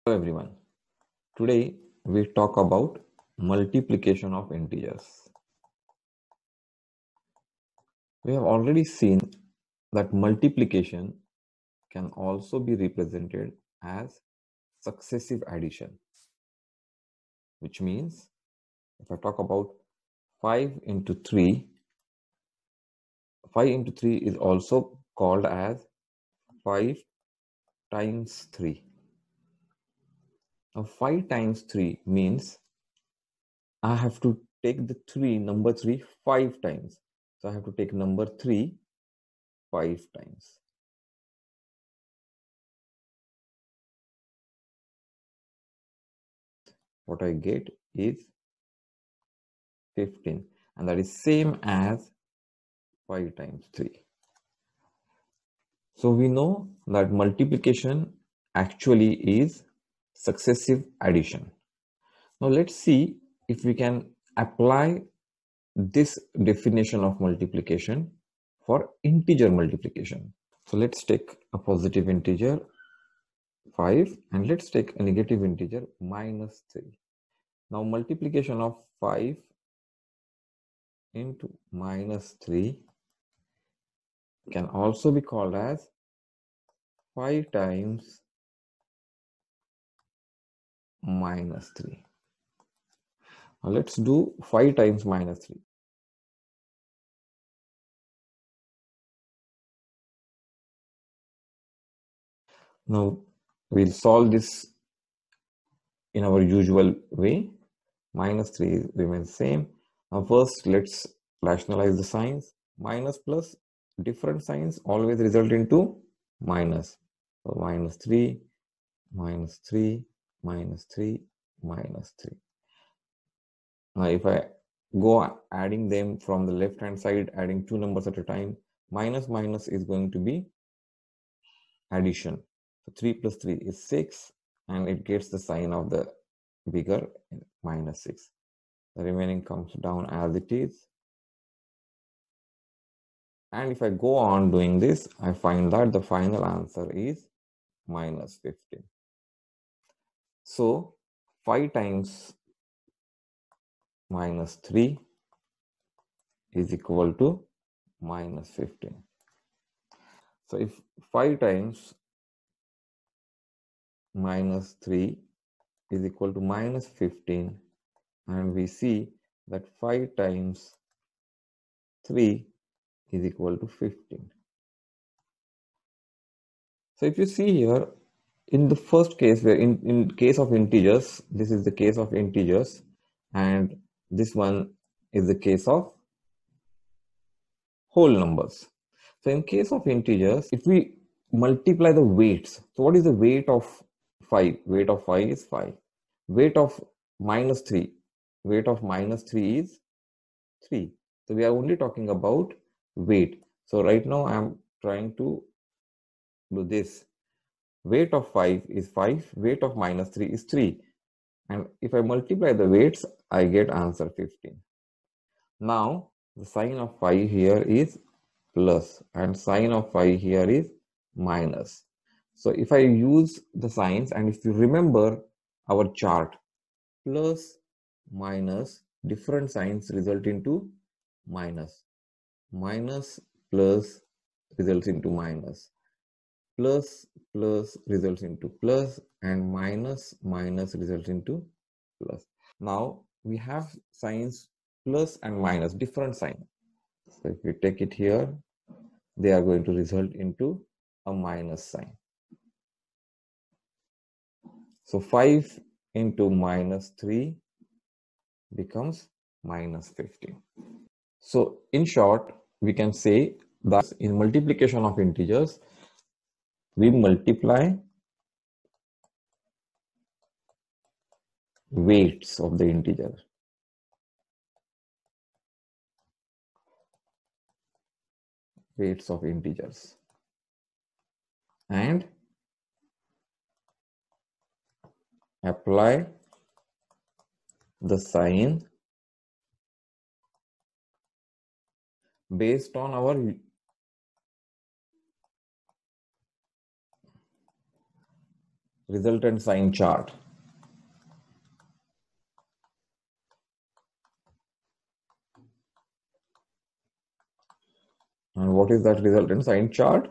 Hello everyone. Today we talk about multiplication of integers. We have already seen that multiplication can also be represented as successive addition, which means if I talk about 5 into 3, 5 into 3 is also called as 5 times 3. Now 5 times 3 means I have to take the number 3 5 times. So I have to take number 3 5 times. What I get is 15, and that is same as 5 times 3. So we know that multiplication actually is successive addition. Now let's see if we can apply this definition of multiplication for integer multiplication. So let's take a positive integer 5 and let's take a negative integer minus 3. Now multiplication of 5 into minus 3 can also be called as 5 times minus 3. Now let's do 5 times minus 3. Now we'll solve this in our usual way. Minus 3 remains same. Now first let's rationalize the signs. Minus plus different signs always result into minus. So minus 3, minus 3, minus 3, minus 3. Now if I go adding them from the left hand side, adding two numbers at a time, minus minus is going to be addition. So 3 plus 3 is 6 and it gets the sign of the bigger minus 6. The remaining comes down as it is. And if I go on doing this, I find that the final answer is minus 15. So 5 times minus 3 is equal to minus 15. So if 5 times minus 3 is equal to minus 15, and we see that 5 times 3 is equal to 15. So if you see here, in the first case, where in case of integers, this is the case of integers, and this one is the case of whole numbers. So in case of integers, if we multiply the weights, so what is the weight of 5? Weight of 5 is 5. Weight of minus 3, weight of minus 3 is 3. So we are only talking about weight. So right now I am trying to do this. Weight of 5 is 5, weight of minus 3 is 3. And if I multiply the weights, I get answer 15. Now the sign of 5 here is plus and sign of 5 here is minus. So if I use the signs, and if you remember our chart, plus, minus, different signs result into minus. Minus plus results into minus. Plus plus results into plus, and minus minus results into plus. Now we have signs plus and minus, different sign. So if we take it here, they are going to result into a minus sign. So 5 into minus 3 becomes minus 15. So in short, we can say that in multiplication of integers, we multiply weights of the integer. Weights of integers. And apply the sign based on our resultant sign chart. And what is that resultant sign chart?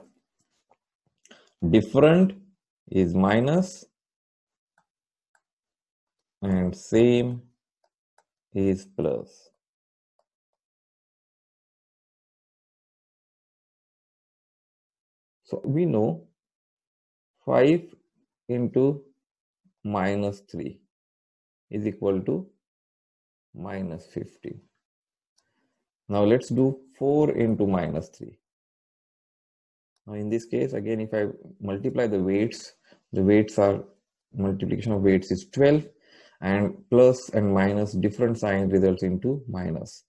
Different is minus and same is plus. So we know 5 into minus 3 is equal to minus 50. Now let's do 4 into minus 3. Now in this case, again, if I multiply the weights are, multiplication of weights is 12, and plus and minus different sign results into minus.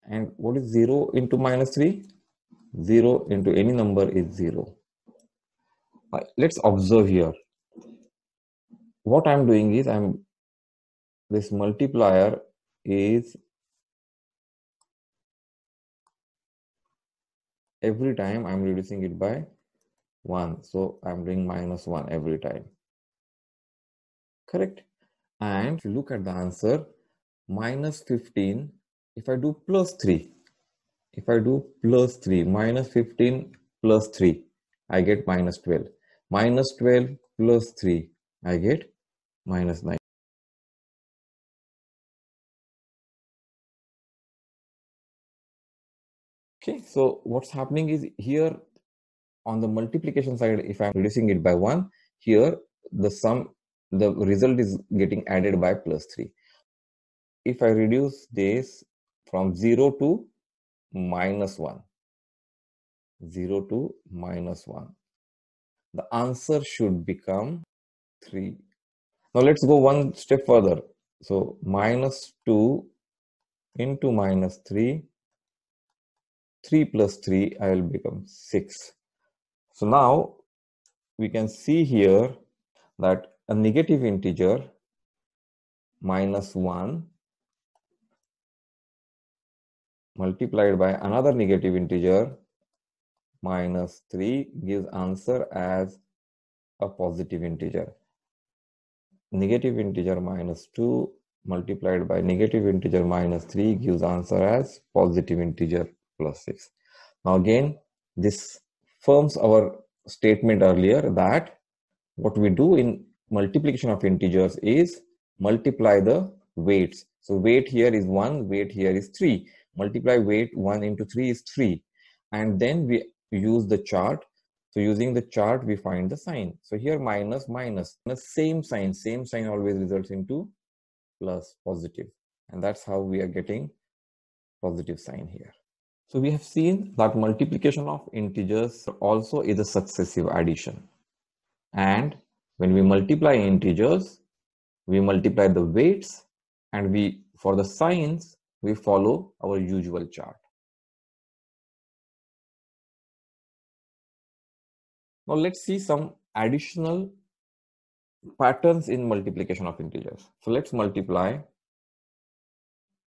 And what is 0 into minus 3? 0 into any number is 0. Let's observe here. What I'm doing is, this multiplier is every time I'm reducing it by 1. So I'm doing minus 1 every time. Correct? And if you look at the answer, minus 15, if I do plus 3, minus 15 plus 3, I get minus 12. Minus 12 plus 3, I get minus 9. Okay, so what's happening is here on the multiplication side, if I'm reducing it by 1, here the result is getting added by plus 3. If I reduce this from 0 to minus 1, the answer should become 3. Now let's go one step further. So minus 2 into minus 3, 3 plus 3, I will become 6. So now we can see here that a negative integer minus 1 multiplied by another negative integer minus 3 gives answer as a positive integer. Negative integer minus 2 multiplied by negative integer minus 3 gives answer as positive integer plus 6. Now again, this firms our statement earlier that what we do in multiplication of integers is multiply the weights. So weight here is 1, weight here is 3. Multiply weight 1 into 3 is 3. And then we use the chart. So using the chart, we find the sign. So here minus, minus, the same sign always results into plus, positive. And that's how we are getting positive sign here. So we have seen that multiplication of integers also is a successive addition. And when we multiply integers, we multiply the weights, and for the signs, we follow our usual chart. Now let's see some additional patterns in multiplication of integers. So let's multiply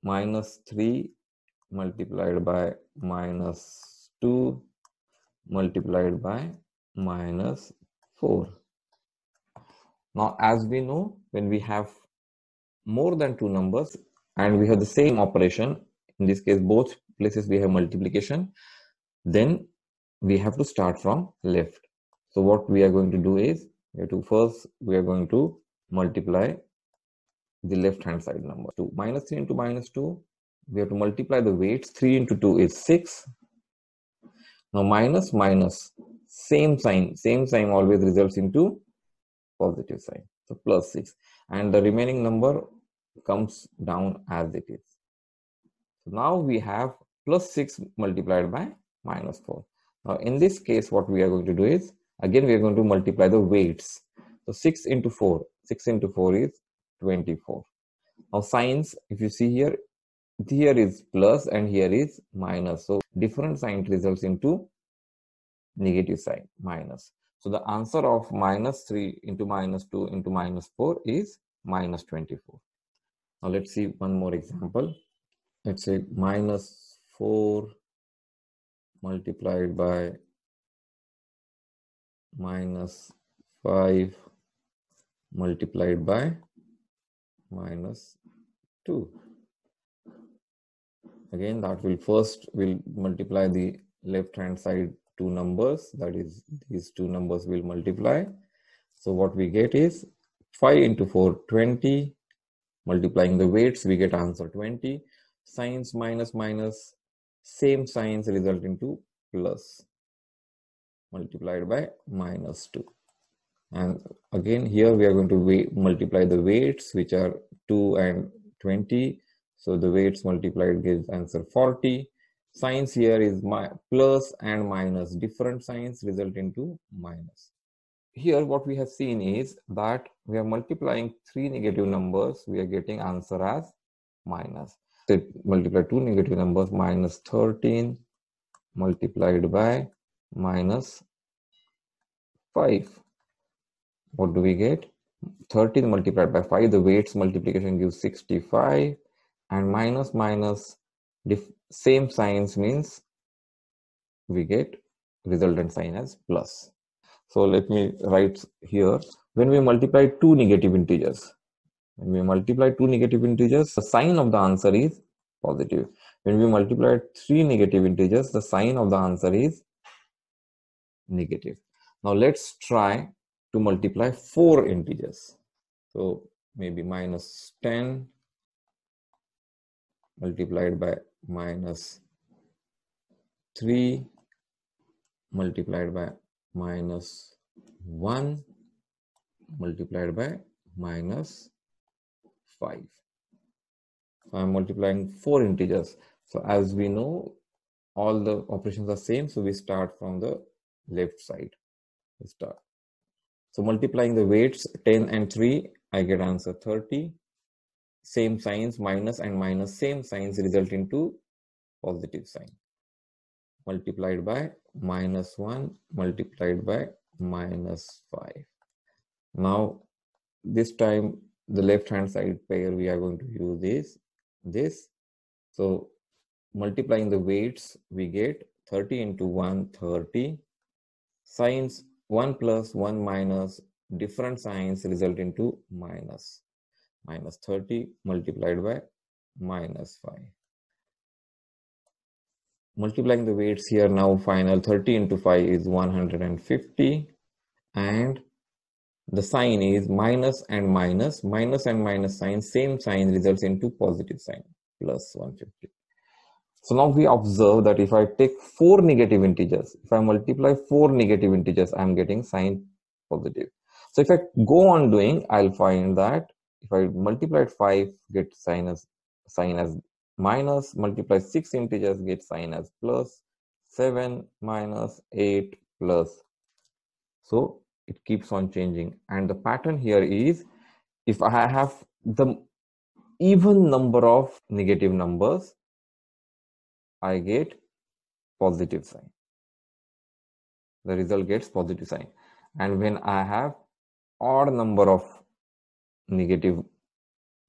minus 3 multiplied by minus 2 multiplied by minus 4. Now, as we know, when we have more than two numbers and we have the same operation, in this case, both places we have multiplication, then we have to start from left. So what we are going to do is, we are going to multiply the left hand side number. Minus 3 into minus 2, we have to multiply the weights. 3 into 2 is 6. Now minus, minus, same sign always results into positive sign. So plus 6. And the remaining number comes down as it is. So now we have plus 6 multiplied by minus 4. Now in this case, what we are going to do is, again we are going to multiply the weights. So 6 into 4 is 24. Now signs, if you see here is plus and here is minus. So different sign results into negative sign, minus. So the answer of minus 3 into minus 2 into minus 4 is minus 24. Now let's see one more example. Let's say minus 4 multiplied by minus 5 multiplied by minus 2. Again, that will multiply the left hand side two numbers, that is these two numbers will multiply. So what we get is 5 into 4, 20. Multiplying the weights, we get answer 20. Signs minus minus, same signs result into plus multiplied by minus 2. And again here we are going to multiply the weights, which are 2 and 20. So the weights multiplied gives answer 40. Signs here is plus and minus, different signs result into minus. Here what we have seen is that we are multiplying three negative numbers, we are getting answer as minus. So multiply two negative numbers, minus 13 multiplied by minus 5. What do we get? 13 multiplied by 5, the weights multiplication gives 65, and minus minus same signs means we get resultant sign as plus. So let me write here, when we multiply two negative integers, the sign of the answer is positive. When we multiply three negative integers, the sign of the answer is negative. Now let's try to multiply four integers. So maybe minus 10 multiplied by minus 3 multiplied by minus 1 multiplied by minus 5. So I'm multiplying four integers. So as we know, all the operations are same, so we start from the left side. We start. So multiplying the weights 10 and 3, I get answer 30. Same signs, minus and minus, same signs result into positive sign. Multiplied by minus 1 multiplied by minus 5. Now this time the left hand side pair we are going to use this. So multiplying the weights, we get 30 into 1, 30. Signs 1 plus 1 minus, different signs result into minus. Minus 30 multiplied by minus 5. Multiplying the weights here now, final 30 into 5 is 150, and the sign is minus and minus sign, same sign results into positive sign, plus 150. So now we observe that if I take four negative integers, if I multiply four negative integers, I'm getting sign positive. So if I go on doing, I'll find that if I multiply 5, get sign as minus, multiply 6 integers, get sign as plus, 7 minus, 8 plus. So it keeps on changing, and the pattern here is, if I have the even number of negative numbers, I get positive sign. The result gets positive sign. And when I have odd number of negative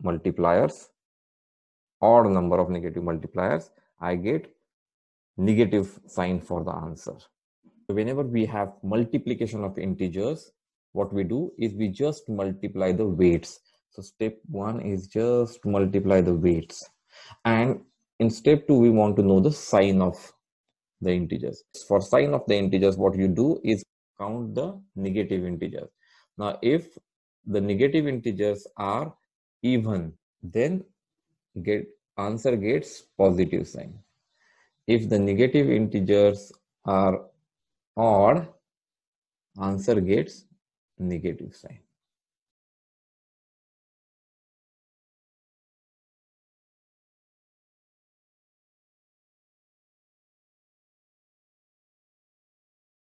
multipliers, I get negative sign for the answer. So whenever we have multiplication of integers, what we do is we just multiply the weights. So step 1 is just multiply the weights, and in step 2 we want to know the sign of the integers. For sign of the integers, what you do is count the negative integers. Now if the negative integers are even, then answer gets positive sign. If the negative integers are odd, answer gets negative sign.